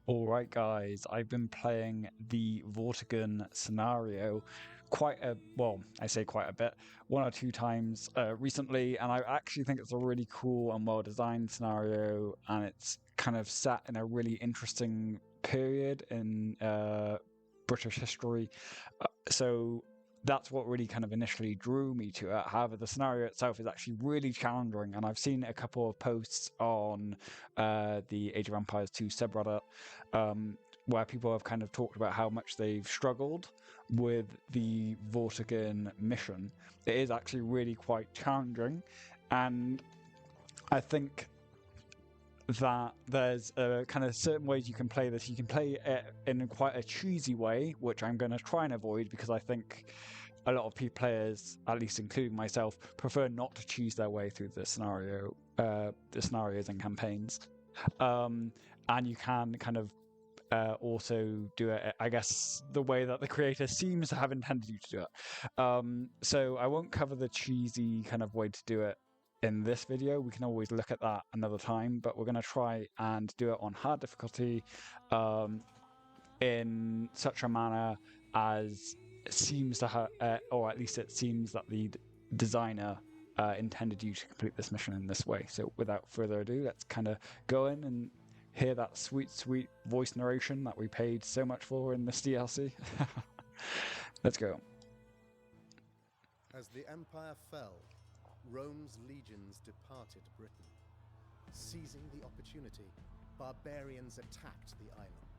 Alright guys, I've been playing the Vortigern scenario well, I say quite a bit, one or two times recently, and I actually think it's a really cool and well-designed scenario, and it's kind of set in a really interesting period in British history. So that's what really kind of initially drew me to it. However, the scenario itself is actually really challenging, and I've seen a couple of posts on the Age of Empires 2 subreddit where people have kind of talked about how much they've struggled with the Vortigern mission. It is actually really quite challenging, and I think that there's kind of certain ways you can play this. You can play it in quite a cheesy way, which I'm going to try and avoid because I think a lot of players, at least including myself, prefer not to choose their way through the scenarios and campaigns. And you can kind of also do it, I guess, the way that the creator seems to have intended you to do it. So I won't cover the cheesy kind of way to do it in this video. We can always look at that another time, but we're going to try and do it on hard difficulty in such a manner as seems to have, or at least it seems that the designer intended you to complete this mission in this way. So without further ado, let's kind of go in and hear that sweet, sweet voice narration that we paid so much for in this DLC. Let's go. As the Empire fell, Rome's legions departed Britain. Seizing the opportunity, barbarians attacked the island.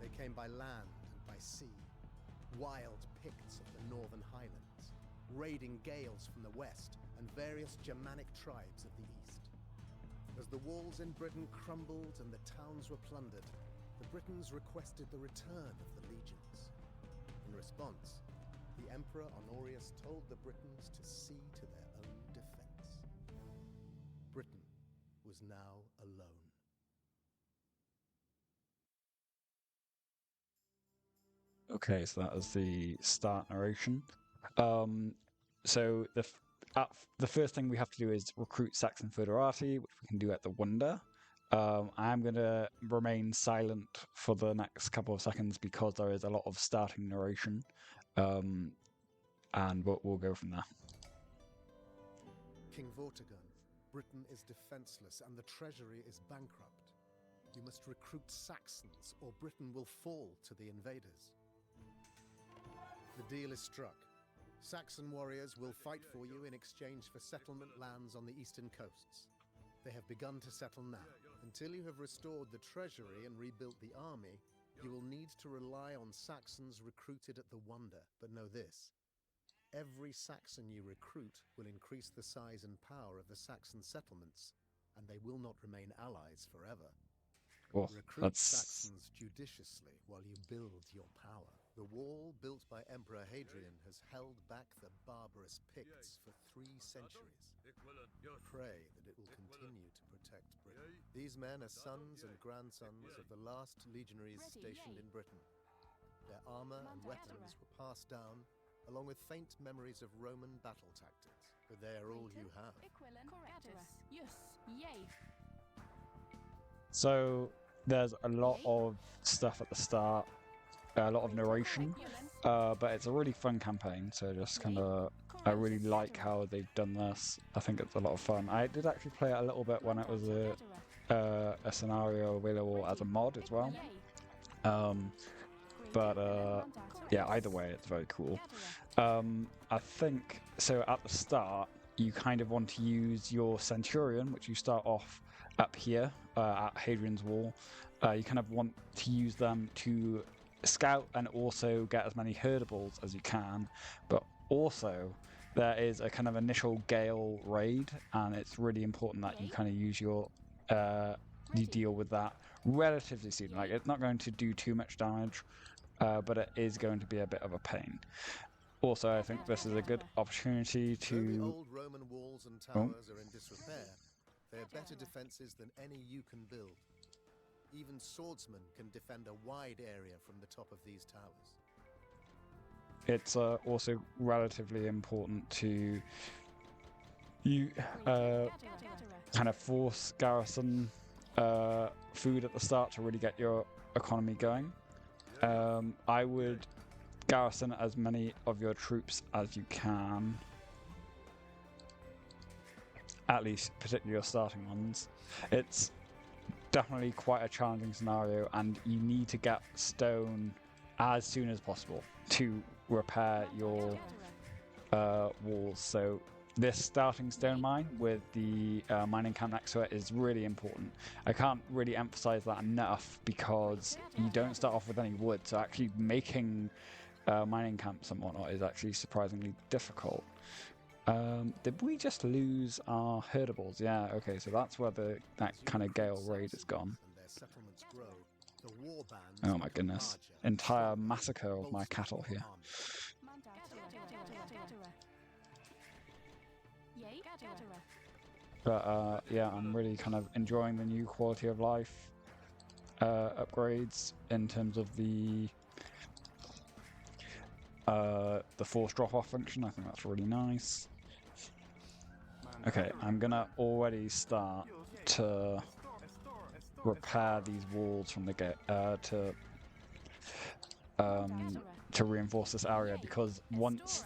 They came by land and by sea, wild Picts of the northern highlands, raiding Gaels from the west, and various Germanic tribes of the east. As the walls in Britain crumbled and the towns were plundered, the Britons requested the return of the legions. In response, the Emperor Honorius told the Britons to see to their own defense. Britain was now alone. Okay, so that was the start narration. So the first thing we have to do is recruit Saxon Foederati, which we can do at the Wonder. I'm going to remain silent for the next couple of seconds because there is a lot of starting narration, and we'll go from there. King Vortigern, Britain is defenseless and the treasury is bankrupt. You must recruit Saxons or Britain will fall to the invaders. The deal is struck. Saxon warriors will fight for you in exchange for settlement lands on the eastern coasts. They have begun to settle now. Until you have restored the treasury and rebuilt the army, you will need to rely on Saxons recruited at the Wonder. But know this: every Saxon you recruit will increase the size and power of the Saxon settlements, and they will not remain allies forever. Well, Recruit Saxons judiciously while you build your power. The wall built by Emperor Hadrian has held back the barbarous Picts for 3 centuries. Pray that it will continue to protect Britain. These men are sons and grandsons of the last legionaries stationed in Britain. Their armor and weapons were passed down, along with faint memories of Roman battle tactics. But they are all you have. So there's a lot of stuff at the start, a lot of narration, but it's a really fun campaign. So just kind of, I really like how they've done this. I think it's a lot of fun. I did actually play it a little bit when it was a scenario available as a mod as well. Yeah, either way, it's very cool. I think so. At the start, you kind of want to use your Centurion, which you start off up here at Hadrian's Wall. You kind of want to use them to scout and also get as many herdables as you can, but also there is a kind of initial Gael raid, and it's really important that you kind of use your you deal with that relatively soon. Like, it's not going to do too much damage, but it is going to be a bit of a pain. Also, I think this is a good opportunity to... Though the old Roman walls and towers are in disrepair, they are better defenses than any you can build. Even swordsmen can defend a wide area from the top of these towers. It's also relatively important to kind of force garrison food at the start to really get your economy going. I would garrison as many of your troops as you can. At least, particularly your starting ones. It's definitely quite a challenging scenario, and you need to get stone as soon as possible to repair your walls. So this starting stone mine with the mining camp next to it is really important. I can't really emphasize that enough because you don't start off with any wood, so actually making mining camps and whatnot is actually surprisingly difficult. Did we just lose our herdables? Yeah, okay, so that's where that kind of Gale raid is gone. Oh my goodness. Entire massacre of my cattle here. But yeah, I'm really kind of enjoying the new quality of life upgrades in terms of the force drop-off function. I think that's really nice. Okay, I'm gonna already start to repair these walls from the to reinforce this area, because once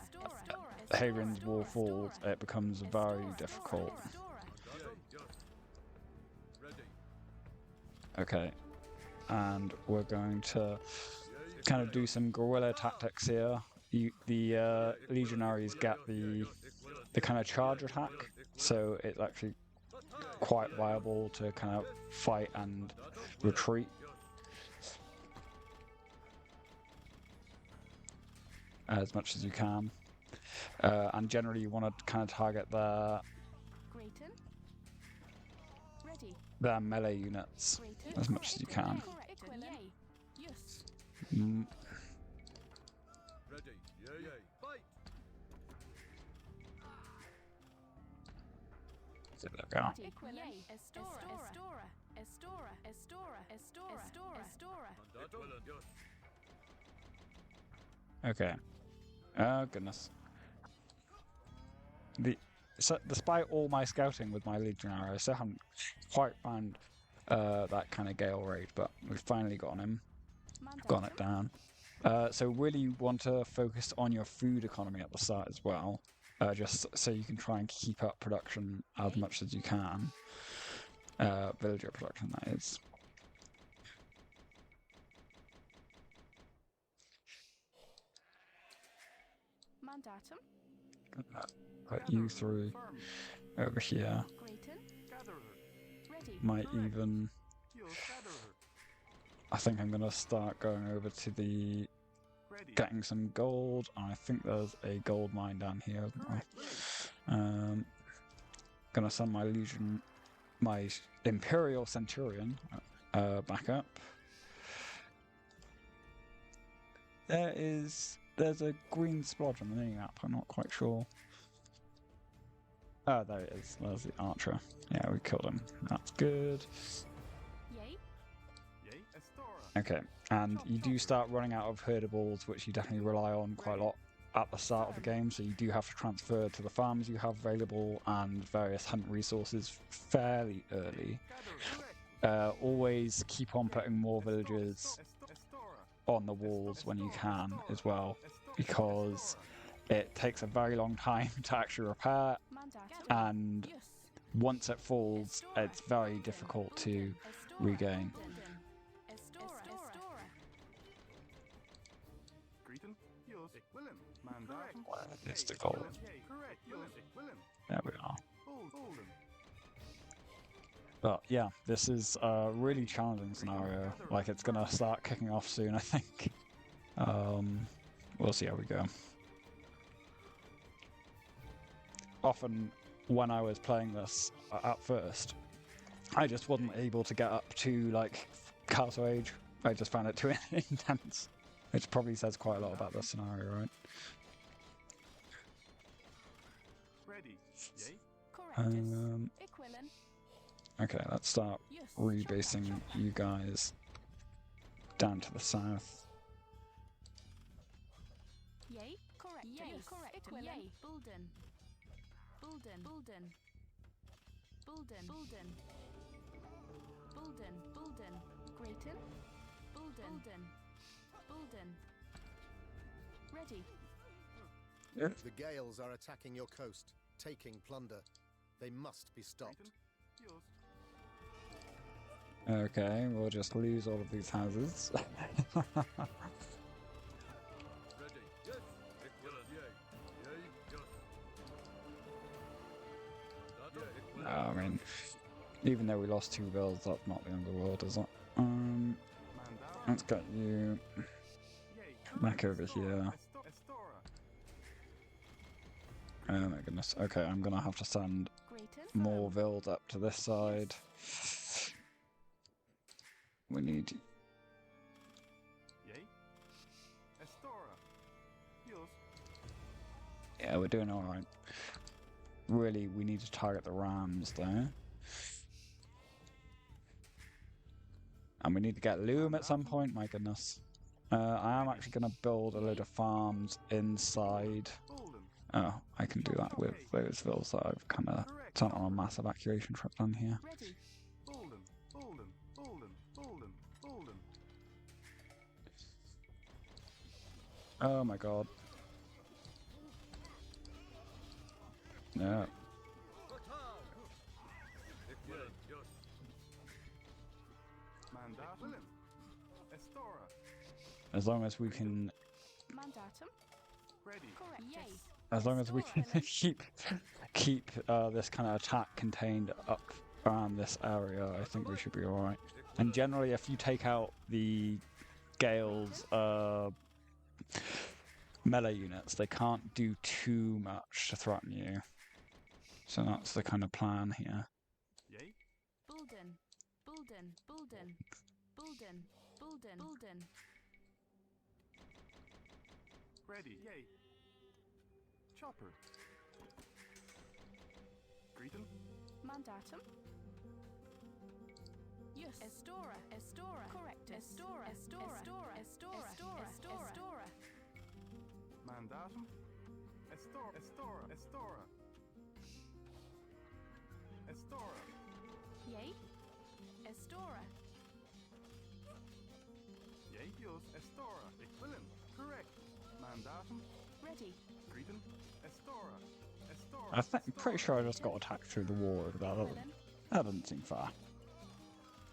Hadrian's wall falls, it becomes very difficult. Okay, and we're going to kind of do some guerrilla tactics here. The legionaries get the kind of charge attack, so it's actually quite viable to kind of fight and retreat. As much as you can. And generally you want to kind of target their melee units as much as you can. So there we go. Okay. Oh goodness. So despite all my scouting with my legionary, I still haven't quite found that kind of Gale raid, but we've finally gotten him. Gotten it down. So really you want to focus on your food economy at the start as well. Just so you can try and keep up production as much as you can. Villager production, that is. Put you through over here. Might even... I think I'm going to start going over to the... getting some gold. I think there's a gold mine down here. Gonna send my my Imperial Centurion back up. There's a green splodge on the mini-map, I'm not quite sure. Oh, there it is. There's the archer. Yeah, we killed him. That's good. Okay, and you do start running out of herdables, which you definitely rely on quite a lot at the start of the game, so you do have to transfer to the farms you have available and various hunt resources fairly early. Always keep on putting more villagers on the walls when you can as well, because it takes a very long time to actually repair, and once it falls, it's very difficult to regain. Where is the gold? There we are. But yeah, this is a really challenging scenario. Like, it's gonna start kicking off soon, I think. We'll see how we go. Often, when I was playing this at first, I just wasn't able to get up to, like, Castle Age. I just found it too intense. Which probably says quite a lot about this scenario, right? Okay, let's start rebasing you guys down to the south. Bulden, Bulden, Grayton, Bulden, Bulden, Bulden. Ready. The Gales are attacking your coast, taking plunder. They must be stopped. Okay, we'll just lose all of these houses. I mean, even though we lost 2 bills, that's not the end of the world, is it? Let's get you back over here. Oh my goodness. Okay, I'm gonna have to send more build up to this side. We need. Yeah, we're doing alright. Really, we need to target the rams there. And we need to get loom at some point, my goodness. I am actually going to build a load of farms inside. Oh, I can do that with those villas that I've kind of sent on a mass evacuation trip down here. Ready. Oh my god. No. As long as we can, Mandatum. Ready. Correct. as long as we can keep this kind of attack contained up around this area, I think we should be all right. And generally, if you take out the Gale's melee units, they can't do too much to threaten you. So that's the kind of plan here. Bulden, Bulden, Bulden, Bulden, Bulden, Bulden. Ready, yay. Chopper. Greeton. Mandatum. Yes. Estora, Estora. Correct. Estora, Estora, Estora, Estora, Estora, Estora. Mandatum. Estora, Estora, Estora. Estora. Yay. Estora. Yay, Dios, Estora. Equivalent. Correct. Mandatum. Ready. Greeton. Estora. Estora. I'm pretty sure I just got attacked through the wall over there. That doesn't seem fair.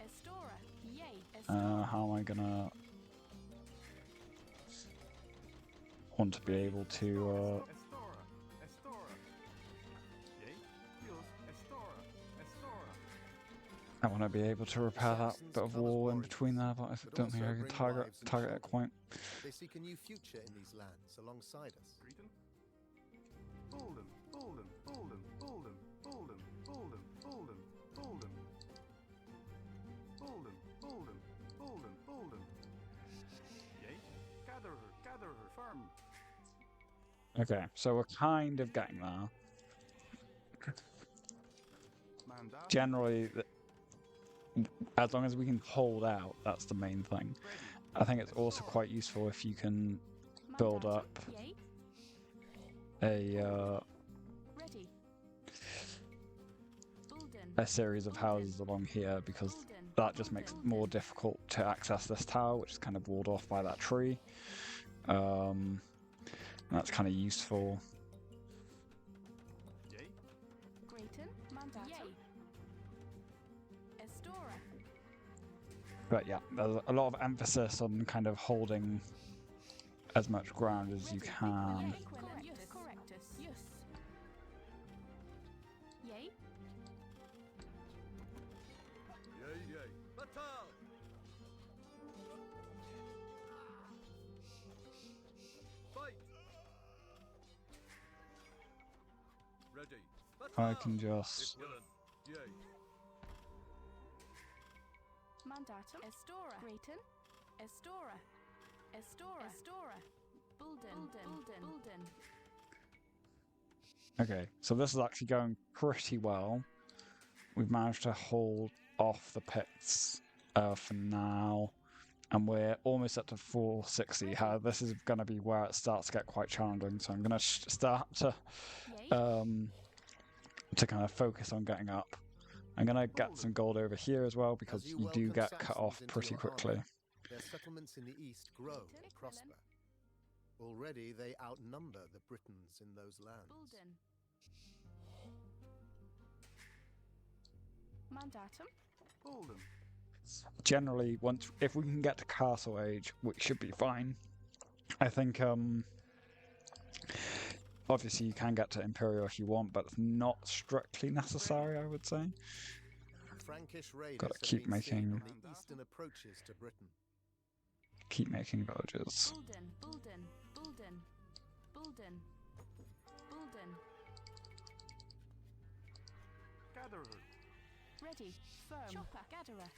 Estora. Yay. Estora. How am I gonna want to be able to Estora. Estora. Yay, Dios, Estora. Estora. I want to be able to repair that bit of wall in between there, but I don't think I can target it quite. They seek a new future in these lands alongside us. Greeton. Bolden, Bolden, Bolden, Bolden, Bolden, Bolden, Bolden, Bolden. Bolden, Bolden, Bolden, Bolden. Yay, gather her, firm. Okay, so we're kind of getting there. Mandat. Generally, as long as we can hold out, that's the main thing. I think it's also quite useful if you can build Mandatum. up Yay. Ready. Bulden. a series of houses along here, because Bulden. that just makes it more difficult to access this tower, which is kind of walled off by that tree. That's kind of useful. Yay, Grayton. Mandatum. Yay. Estora. But yeah, there's a lot of emphasis on kind of holding as much ground as you can. Yay. Correctus. Correctus. Yes. Yay. yay. Batal. Fight. Ready. I can just Yay. Mandatum. Estora. Grayton. Estora. Estora. Estora. Bulden. Bulden. Bulden. Okay, so this is actually going pretty well. We've managed to hold off the pits for now, and we're almost up to 460. This is going to be where it starts to get quite challenging, so I'm going to start Yay. to kind of focus on getting up. I'm gonna get some gold over here as well because As you you do welcome get cut Saxons off into pretty your quickly. army, their settlements in the east grow and prosper. Already they outnumber the Britons in those lands. Bulden. Mandatum. Bulden. Generally, if we can get to Castle Age, which should be fine. I think obviously you can get to Imperial if you want, but it's not strictly necessary, I would say. Frankish raiders Gotta have keep been seen making- on the eastern approaches to Britain. Keep making villages. Bulden. Bulden. Bulden. Bulden. Bulden. Gatherer. Ready. Firm. Chopper. Gatherer.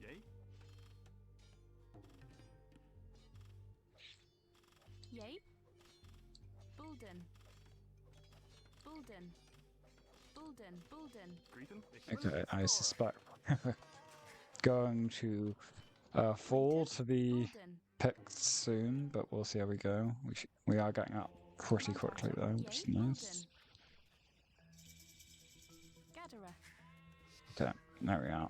Yea. Yay. Bulden. Bulden. Bulden. Bulden. Cretan. Okay, I suspect going to fall to the Bulden. Picts soon, but we'll see how we go. We are getting up pretty quickly though, which is Yay. nice. Bulden. Gatherer. Okay, there we are.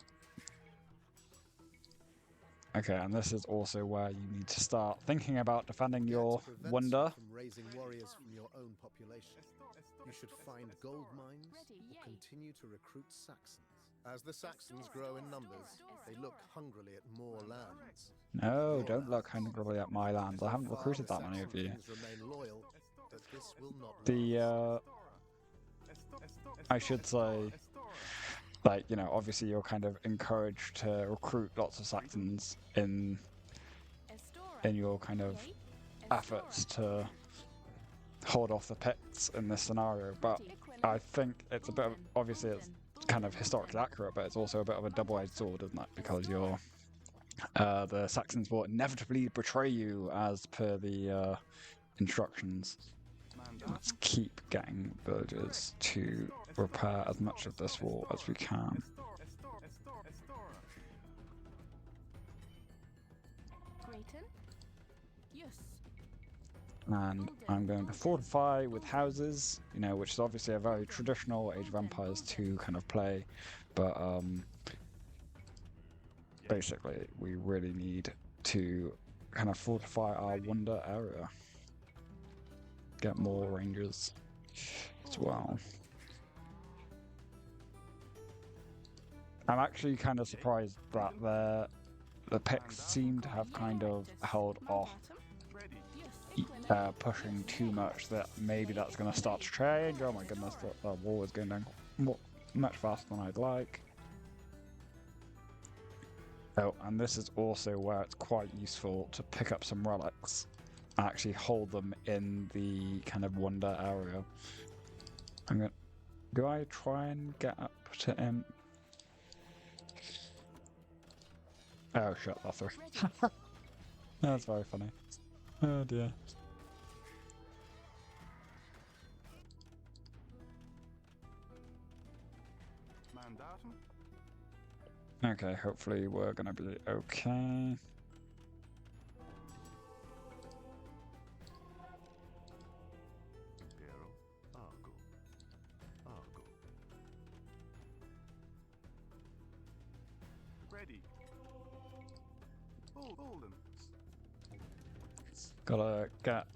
Okay, and this is also where you need to start thinking about defending your Debt prevents wonder. you from raising warriors from your own population. You should find gold mines Ready. or Yay. continue to recruit Saxons. As the Saxons grow in numbers, they look hungrily at more lands. No, don't look hungrily at my lands. I So haven't far, recruited the that many of Saxon you. kings remain loyal, but this will not The I should say, like, you know, obviously you're kind of encouraged to recruit lots of Saxons in Estora. your kind of Yay. efforts to hold off the Picts in this scenario, but I think it's a bit of, obviously it's kind of historically accurate, but it's also a bit of a double-edged sword, isn't it? Because you're the Saxons will inevitably betray you as per the instructions. Let's keep getting villagers to repair as much of this wall as we can. Grayton. Yes. And I'm going to fortify with houses, you know, which is obviously a very traditional Age of Empires 2 kind of play, but basically we really need to kind of fortify our wonder area. Get more rangers as well. I'm actually kind of surprised that the Picts seem to have kind of held off pushing too much, that maybe that's going to start to change. Oh my goodness, the wall is going down much faster than I'd like. Oh, and this is also where it's quite useful to pick up some relics and actually hold them in the kind of wonder area. Do I try and get up to him? Oh shit, that's right. That's very funny. Oh dear. Mandatum. Okay, hopefully we're gonna be okay. Impero. Argo. Argo. Ready. Bulden. Gotta get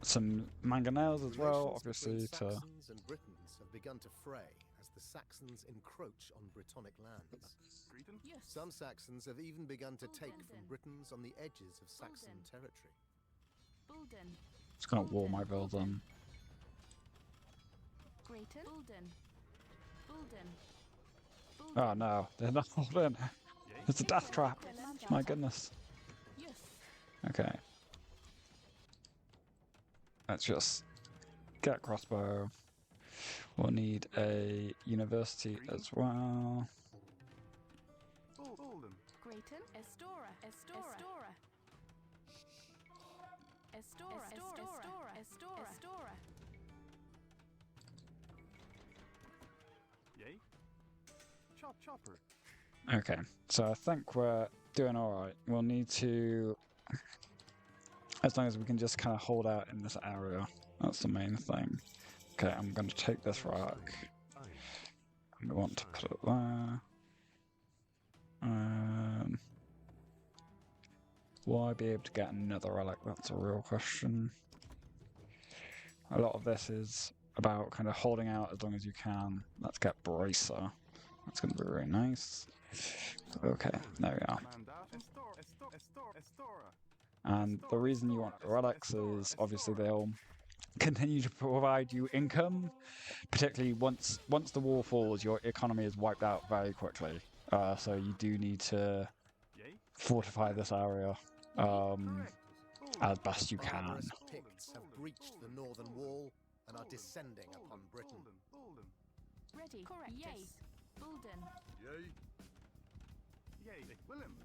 some mangonels as well, Relations obviously, between to... Saxons and Britons have begun to fray as the Saxons encroach on Brittonic lands. Cretan. Yes. Some Saxons have even begun to take from Bulden. Britons on the edges of Saxon Bulden. territory. Bulden. Just gonna wall my build on. Grayton. Bulden. Bulden. Oh no, they're not all in. It's a death trap. My goodness. Yes. Okay. Let's just get crossbow. We'll need a university as well. Bulden. Grayton. Estora. Estora. Estora. Estora. Estora. Estora. Yea. Chopper. Okay, so I think we're doing alright. We'll need to... As long as we can just kind of hold out in this area. That's the main thing. Okay, I'm going to take this rock. we want to put it there. Will I be able to get another relic? That's a real question. A lot of this is about kind of holding out as long as you can. Let's get Bracer. That's going to be very nice. Okay, there we are. And the reason you want relics is obviously they'll continue to provide you income, particularly once the war falls, your economy is wiped out very quickly. So you do need to fortify this area as best you can. Barbarous Picts have breached the northern wall and are descending upon Britain. Ready. Correct. Yay. Bulden.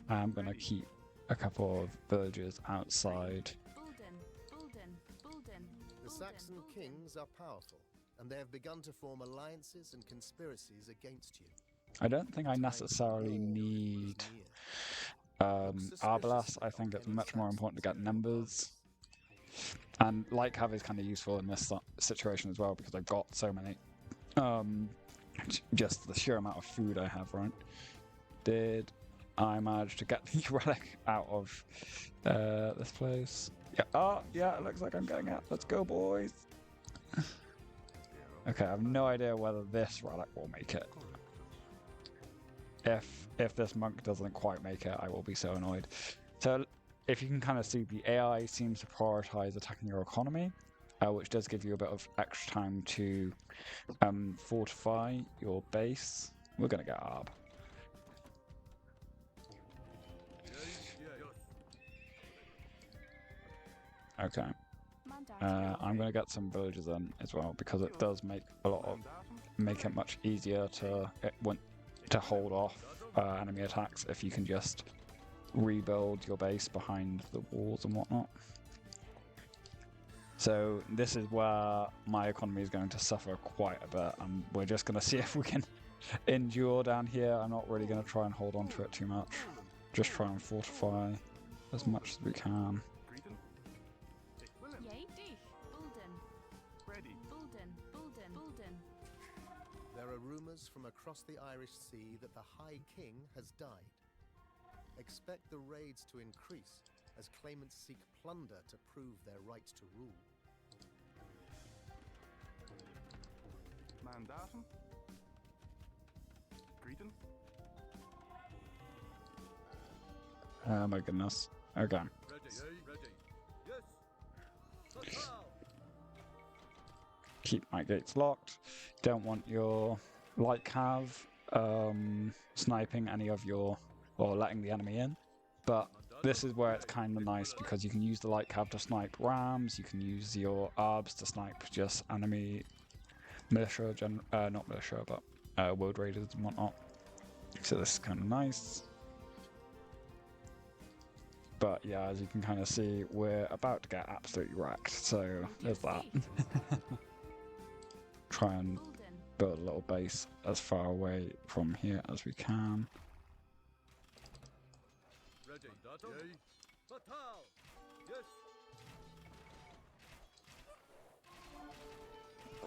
I'm going to keep a couple of villagers outside. The Saxon kings are powerful, and they have begun to form alliances and conspiracies against you. I don't think I necessarily need Arbalest. I think it's much more important to get numbers. And Light Cav is kind of useful in this situation as well because I've got so many. Just the sheer amount of food I have, right? Did I manage to get the relic out of this place? Yeah. Oh, yeah, it looks like I'm getting it. Let's go, boys. Okay, I have no idea whether this relic will make it. If this monk doesn't quite make it, I will be so annoyed. So if you can kind of see, the AI seems to prioritize attacking your economy, which does give you a bit of extra time to fortify your base. We're going to get Arb. Okay. I'm going to get some villagers in as well because it does make it much easier to hold off enemy attacks if you can just rebuild your base behind the walls and whatnot. So this is where my economy is going to suffer quite a bit, and we're just going to see if we can endure down here. I'm not really going to try and hold on to it too much. Just try and fortify as much as we can. There are rumours from across the Irish Sea that the High King has died. Expect the raids to increase as claimants seek plunder to prove their right to rule. Mandatum. Greeting. Oh my goodness. Okay. Ready. Yes. Keep my gates locked. Don't want your light cav sniping any of your, or letting the enemy in. But this is where it's kind of nice because you can use the light cav to snipe rams. You can use your arbs to snipe just enemy militia, not militia, but world raiders and whatnot. So this is kind of nice. But yeah, as you can kind of see, we're about to get absolutely wrecked. So there's that. Try and build a little base as far away from here as we can.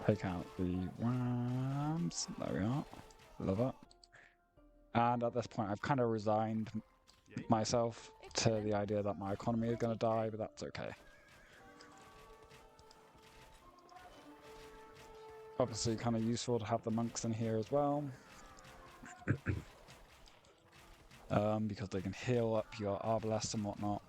Take out the rams. There we are. Love it. And at this point, I've kind of resigned myself to the idea that my economy is going to die, but that's okay. Obviously kind of useful to have the monks in here as well. Because they can heal up your arbalests and whatnot.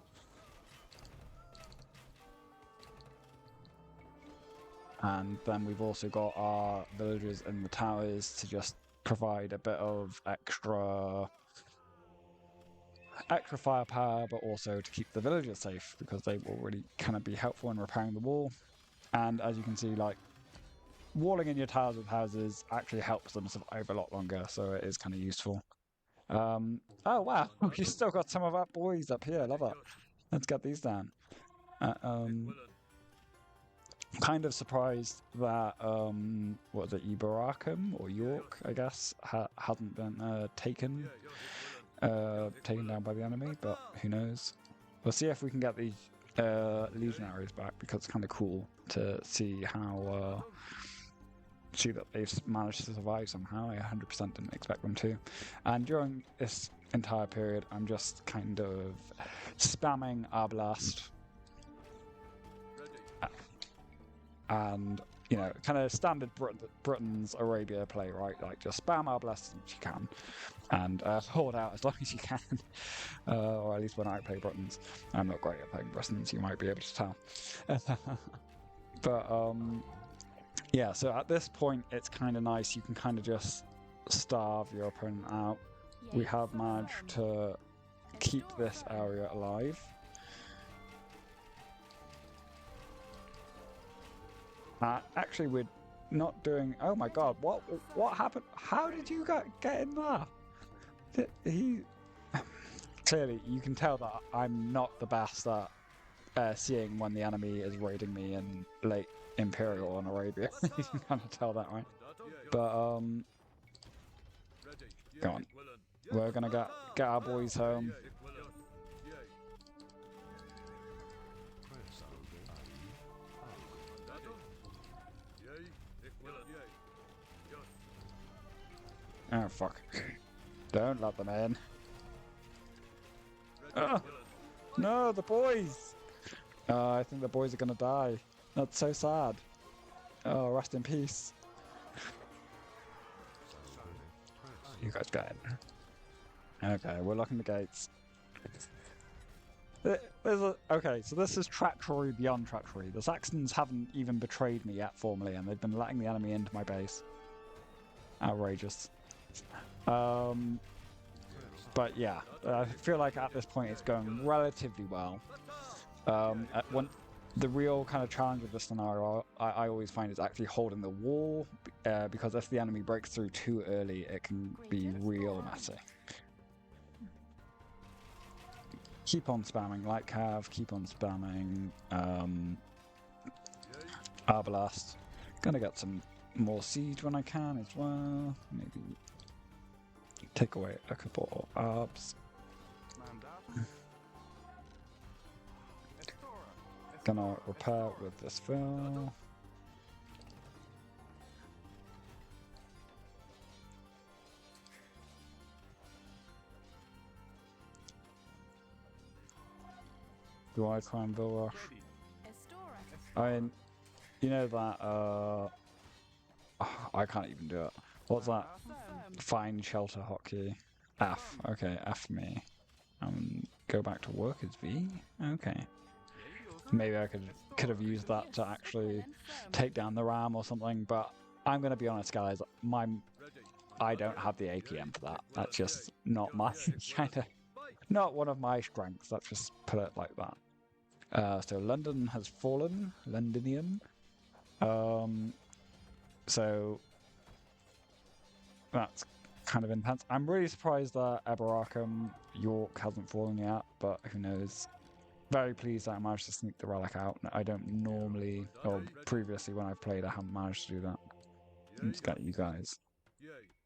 And then we've also got our villagers in the towers to just provide a bit of extra firepower, but also to keep the villagers safe because they will really kind of be helpful in repairing the wall. And as you can see, like, walling in your towers with houses actually helps them survive a lot longer, so it is kind of useful. Oh wow, you still got some of our boys up here, love it. Let's get these down. Kind of surprised that, what was it, Ibaracum, or York, I guess, hasn't been taken down by the enemy, but who knows. We'll see if we can get these legionaries back, because it's kind of cool to see how see that they've managed to survive somehow. I 100% didn't expect them to. And during this entire period, I'm just kind of spamming Arblast. And, you know, kind of standard Britain's Arabia play, right? Like, just spam Arblast as much as you can. And hold out as long as you can. Or at least when I play Britons. I'm not great at playing Britons, you might be able to tell. But, yeah, so at this point, it's kind of nice. You can kind of just starve your opponent out. We have managed to keep this area alive. Actually, we're not doing... Oh my god, what happened? How did you get in there? He... Clearly, you can tell that I'm not the best at seeing when the enemy is raiding me in late Imperial and Arabia. You can kind of tell that, right? But, go on. We're gonna get our boys home. Oh, fuck. Don't let them in. Oh, no, the boys! I think the boys are gonna die. That's so sad. Oh, rest in peace. You guys got it. Okay, we're locking the gates. Okay, so this is treachery beyond treachery. The Saxons haven't even betrayed me yet formally, and they've been letting the enemy into my base. Outrageous. But yeah, I feel like at this point it's going relatively well. The real kind of challenge with this scenario, I always find, is actually holding the wall, because if the enemy breaks through too early, it can be real messy. Keep on spamming Light Cav, keep on spamming Arbalast. Gonna get some more siege when I can as well. Maybe take away a couple of arbs. Gonna repair with this fill. Do I try and bill rush? I mean, you know that, I can't even do it. What's that? Find shelter hotkey. F. Okay, F me. Go back to work as V? Okay. Maybe I could have used that to actually take down the ram or something, but I'm gonna be honest, guys. I don't have the APM for that. That's just not my not one of my strengths. Let's just put it like that. So London has fallen, Londinium. So that's kind of intense. I'm really surprised that Eberacum York hasn't fallen yet, but who knows. Very pleased that I managed to sneak the relic out. I don't normally, or previously when I've played, I haven't managed to do that. Let's get you guys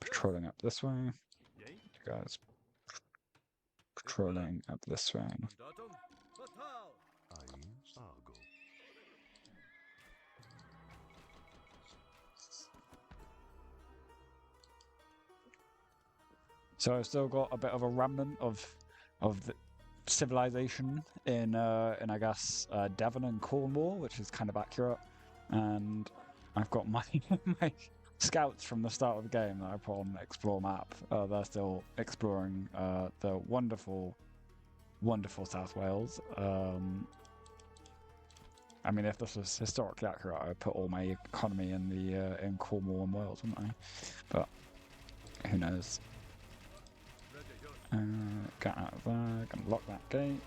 patrolling up this way. You guys patrolling up this way. So I've still got a bit of a remnant of the civilization in I guess Devon and Cornwall, which is kind of accurate. And I've got my my scouts from the start of the game that I put on explore map. They're still exploring the wonderful South Wales. I mean, if this was historically accurate, I'd put all my economy in the in Cornwall and Wales, wouldn't I? But who knows? Get out of there, gonna lock that gate.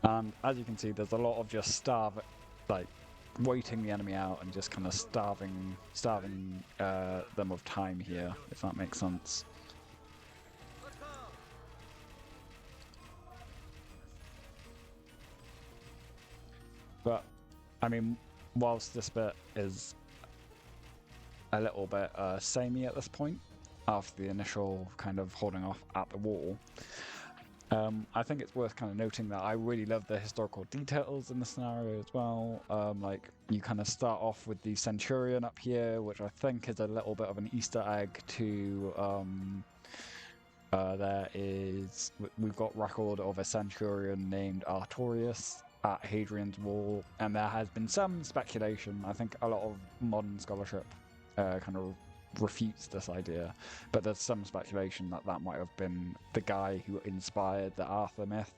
And as you can see, there's a lot of just waiting the enemy out and just kind of starving them of time here, if that makes sense. But, I mean, whilst this bit is a little bit samey at this point, after the initial kind of holding off at the wall, I think it's worth kind of noting that I really love the historical details in the scenario as well. Like you kind of start off with the Centurion up here, which I think is a little bit of an Easter egg to we've got record of a Centurion named Artorius at Hadrian's Wall, and there has been some speculation. I think a lot of modern scholarship kind of refutes this idea, but there's some speculation that that might have been the guy who inspired the Arthur myth.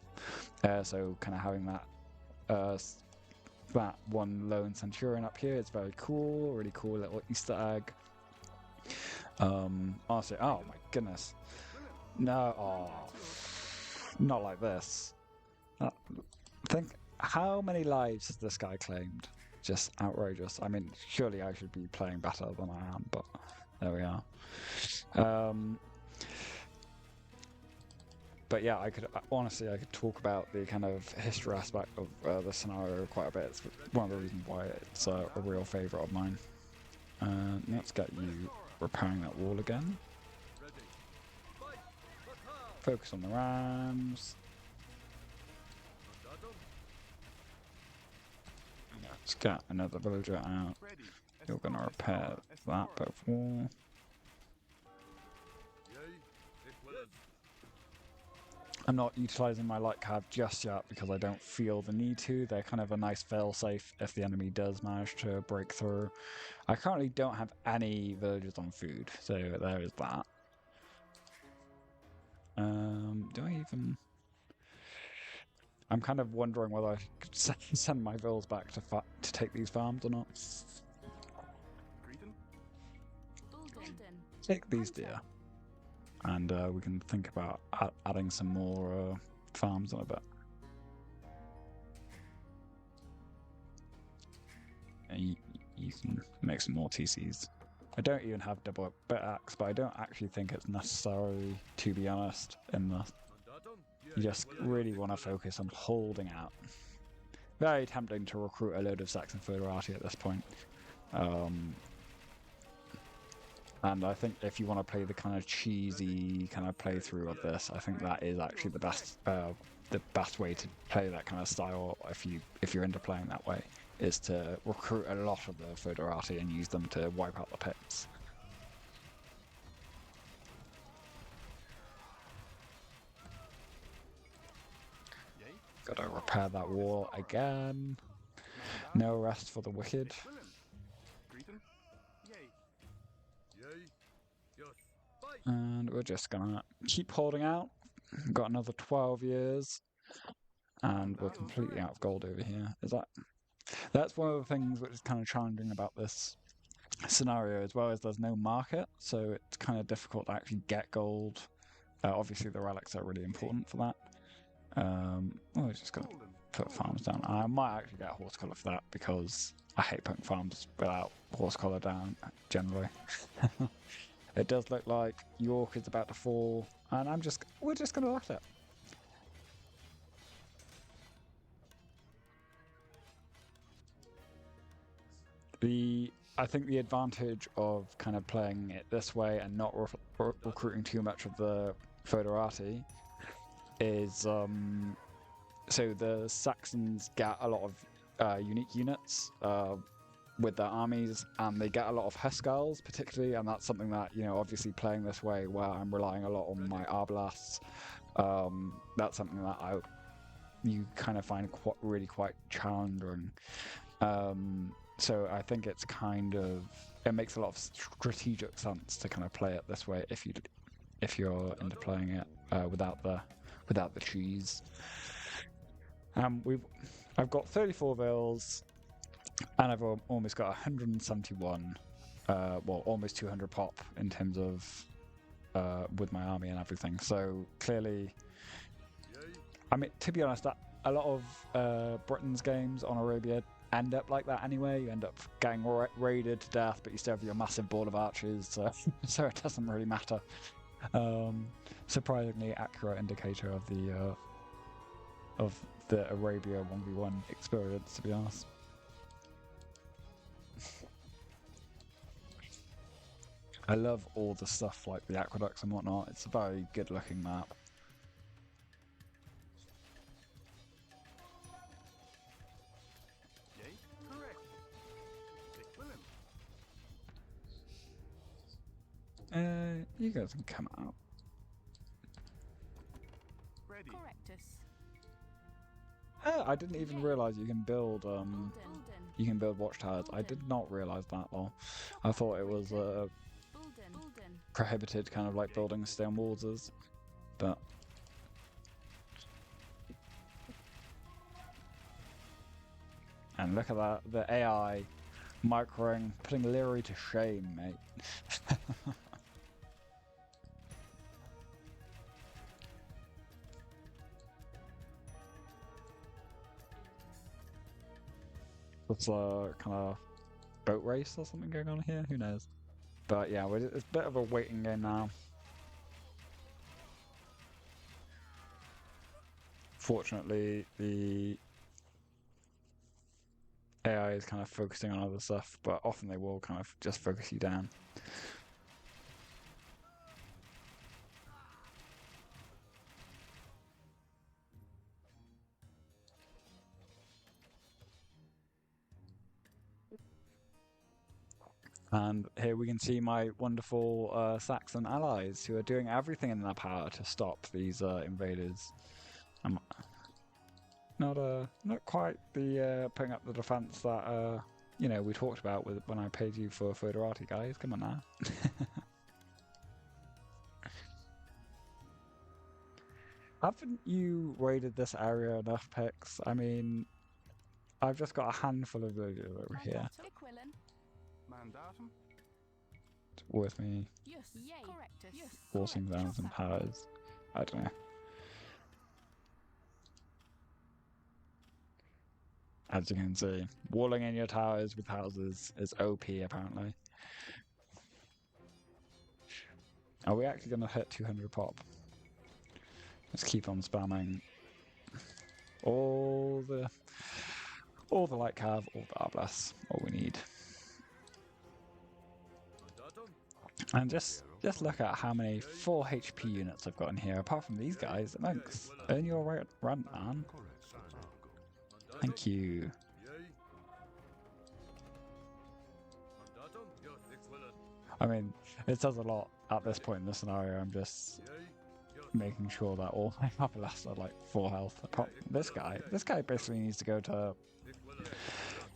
So kind of having that one lone centurion up here is very cool, really cool little Easter egg. Honestly, oh my goodness, no, oh, not like this. Think how many lives has this guy claimed? Just outrageous. I mean, surely I should be playing better than I am, but there we are. But yeah, I could talk about the kind of history aspect of the scenario quite a bit. It's one of the reasons why it's a real favourite of mine. Let's get you repairing that wall again. Focus on the rams. Let's get another villager out. You're going to repair that bit of wall. I'm not utilising my light cav just yet because I don't feel the need to. They're kind of a nice failsafe if the enemy does manage to break through. I currently don't have any villagers on food, so there is that. Do I even... I'm kind of wondering whether I could send my vills back to take these farms or not. Take these deer. And we can think about adding some more farms in a bit. And you can make some more TCs. I don't even have double bit axe, but I don't actually think it's necessary, to be honest, in this. You just really want to focus on holding out. Very tempting to recruit a load of Saxon Foederati at this point. And I think if you want to play the kind of cheesy kind of playthrough of this, I think that is actually the best way to play that kind of style. If you're into playing that way, is to recruit a lot of the Foederati and use them to wipe out the Picts. Gotta repair that wall again. No rest for the wicked. And we're just gonna keep holding out. We've got another 12 years. And we're completely out of gold over here. That's one of the things which is kind of challenging about this scenario as well, is there's no market, so it's kind of difficult to actually get gold. Obviously the relics are really important for that. We're just gonna put farms down. I might actually get a horse collar for that because I hate putting farms without horse collar down generally. It does look like York is about to fall, and we're just gonna let it. I think the advantage of kind of playing it this way and not recruiting too much of the Foederati is so the Saxons get a lot of unique units with their armies, and they get a lot of Huskarls particularly, and that's something that, you know, obviously playing this way where I'm relying a lot on my Arblasts, that's something that you kind of find really quite challenging. So I think it makes a lot of strategic sense to kind of play it this way if you're into playing it without the cheese. I've got 34 vills, and I've almost got 171, almost 200 pop in terms of with my army and everything. So clearly, I mean, to be honest, a lot of Britain's games on Arabia end up like that anyway. You end up getting raided to death, but you still have your massive ball of archers, so it doesn't really matter. Surprisingly accurate indicator of the Arabia 1v1 experience, to be honest. I love all the stuff like the aqueducts and whatnot. It's a very good looking map. you guys can come out. Ready. Correctus. I didn't even realize you can build Bulden. you can build watchtowers. I did not realize that though. I thought it was Bulden. prohibited, kind of like building stone walls is, but and look at that, the AI microing, putting Leary to shame, mate. It's a kind of boat race or something going on here. Who knows? But yeah, it's a bit of a waiting game now. Fortunately, the AI is kind of focusing on other stuff, but often they will kind of just focus you down. And here we can see my wonderful Saxon allies who are doing everything in their power to stop these invaders. Not quite the putting up the defense that you know, we talked about with when I paid you for Foederati, guys. Come on now. Haven't you raided this area enough, Pix? I mean, I've just got a handful of villagers over here. Mandatum. It's worth me Yes. Correctus. Yes. forcing down some powers. I don't know. As you can see, walling in your towers with houses is OP apparently. Are we actually going to hit 200 pop? Let's keep on spamming all the light cav, all the Arblast, all we need. And just look at how many full HP units I've got in here. Apart from these guys, monks, earn your right run, man. Thank you. I mean, it says a lot at this point in the scenario. I'm just making sure that all my Arblast are like full health. This guy basically needs to go to,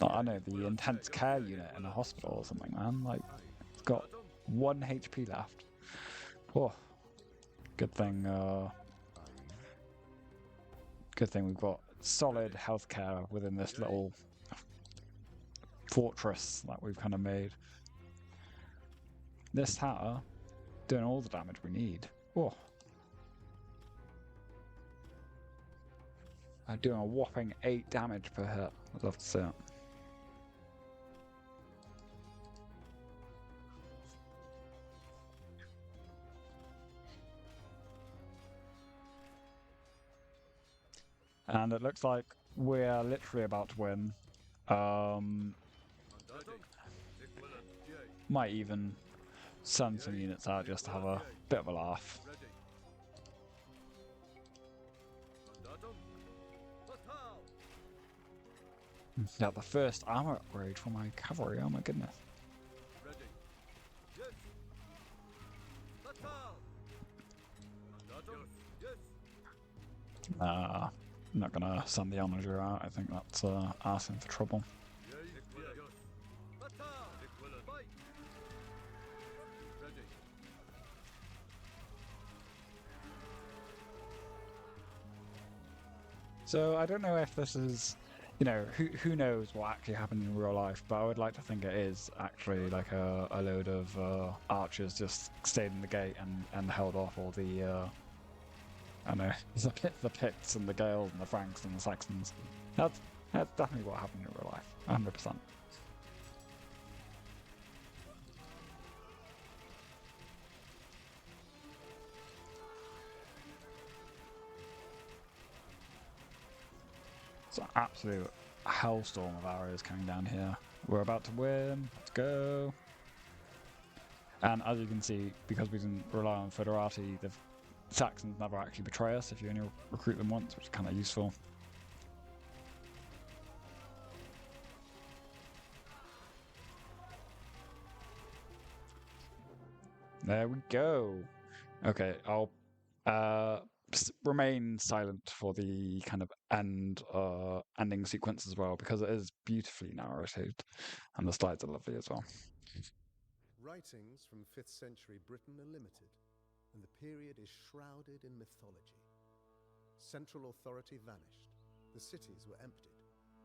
I don't know, the intense care unit in a hospital or something, man. Like, he's got 1 HP left. Oh, good thing we've got solid healthcare within this little fortress that we've kind of made. This tower doing all the damage we need. Oh, I'm doing a whopping 8 damage per hit. I'd love to see it. And it looks like we're literally about to win. Might even send some units out just to have a bit of a laugh. Yeah, the first armor upgrade for my cavalry, oh my goodness. I'm not gonna send the onager out, I think that's asking for trouble. So I don't know if this is, you know, who knows what actually happened in real life, but I would like to think it is actually like a load of archers just stayed in the gate and held off all the I don't know, the Picts and the Gaels and the Franks and the Saxons. That's definitely what happened in real life, 100%. It's an absolute hellstorm of arrows coming down here. We're about to win. Let's go. And as you can see, because we didn't rely on Foederati, the Saxons never actually betray us if you only recruit them once, which is kind of useful. There we go. Okay, I'll remain silent for the kind of ending sequence as well because it is beautifully narrated, and the slides are lovely as well. Writings from 5th century Britain are limited, and the period is shrouded in mythology. Central authority vanished, the cities were emptied,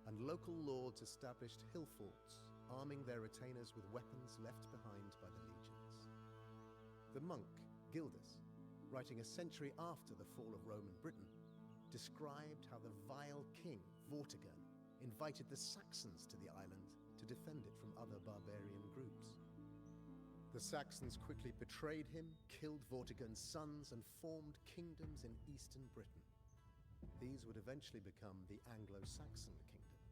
and local lords established hill forts, arming their retainers with weapons left behind by the legions. The monk, Gildas, writing a century after the fall of Roman Britain, described how the vile king, Vortigern, invited the Saxons to the island to defend it from other barbarian groups. The Saxons quickly betrayed him, killed Vortigern's sons, and formed kingdoms in eastern Britain. These would eventually become the Anglo-Saxon kingdoms.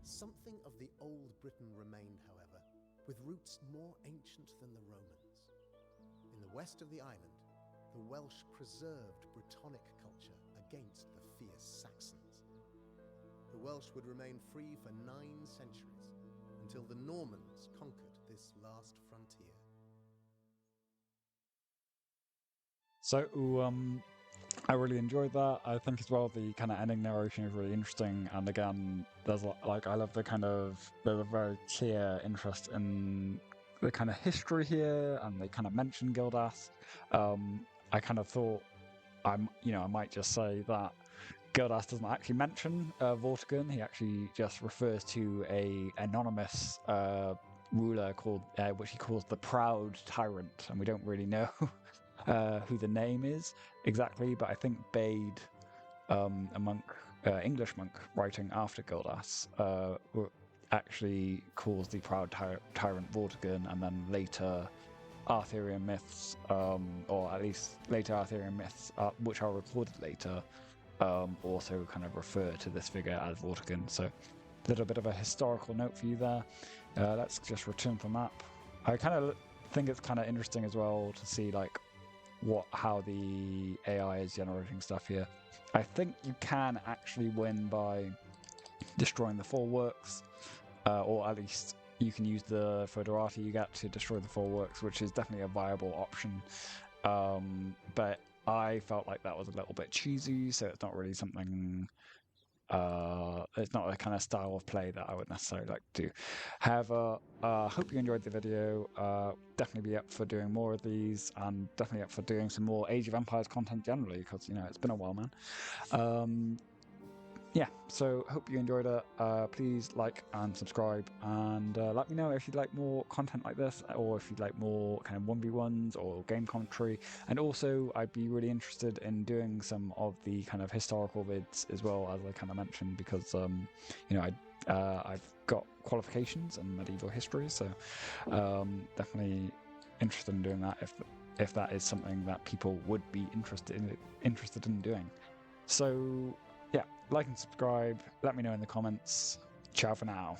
Something of the old Britain remained, however, with roots more ancient than the Romans. In the west of the island, the Welsh preserved Brittonic culture against the fierce Saxons. The Welsh would remain free for 9 centuries, until the Normans conquered this last frontier. So, I really enjoyed that. I think as well the kind of ending narration is really interesting, and again, there's like I love there's a very clear interest in the kind of history here, and they kind of mention Gildas. I kind of thought I might just say that Gildas doesn't actually mention Vortigern. He actually just refers to a anonymous ruler called which he calls the Proud Tyrant, and we don't really know who the name is exactly, but I think Bede, a monk, English monk writing after Gildas, actually calls the Proud Tyrant Vortigern, and then later Arthurian myths, or at least later Arthurian myths, which are recorded later, also kind of refer to this figure as Vortigern. So a little bit of a historical note for you there. Let's just return to the map. I kind of think it's kind of interesting as well to see like how the AI is generating stuff here. I think you can actually win by destroying the foreworks, or at least you can use the foederati you get to destroy the foreworks, which is definitely a viable option. But I felt like that was a little bit cheesy, so it's not really something. It's not the kind of style of play that I would necessarily like to do. However, hope you enjoyed the video. Definitely be up for doing more of these, and definitely up for doing some more Age of Empires content generally, because it's been a while, man. Yeah, so hope you enjoyed it. Please like and subscribe, and let me know if you'd like more content like this, or if you'd like more kind of 1v1s or game commentary. And also, I'd be really interested in doing some of the kind of historical vids as well, as I kind of mentioned, because I've got qualifications in medieval history, so definitely interested in doing that if that is something that people would be interested in doing. So yeah, like and subscribe. Let me know in the comments. Ciao for now.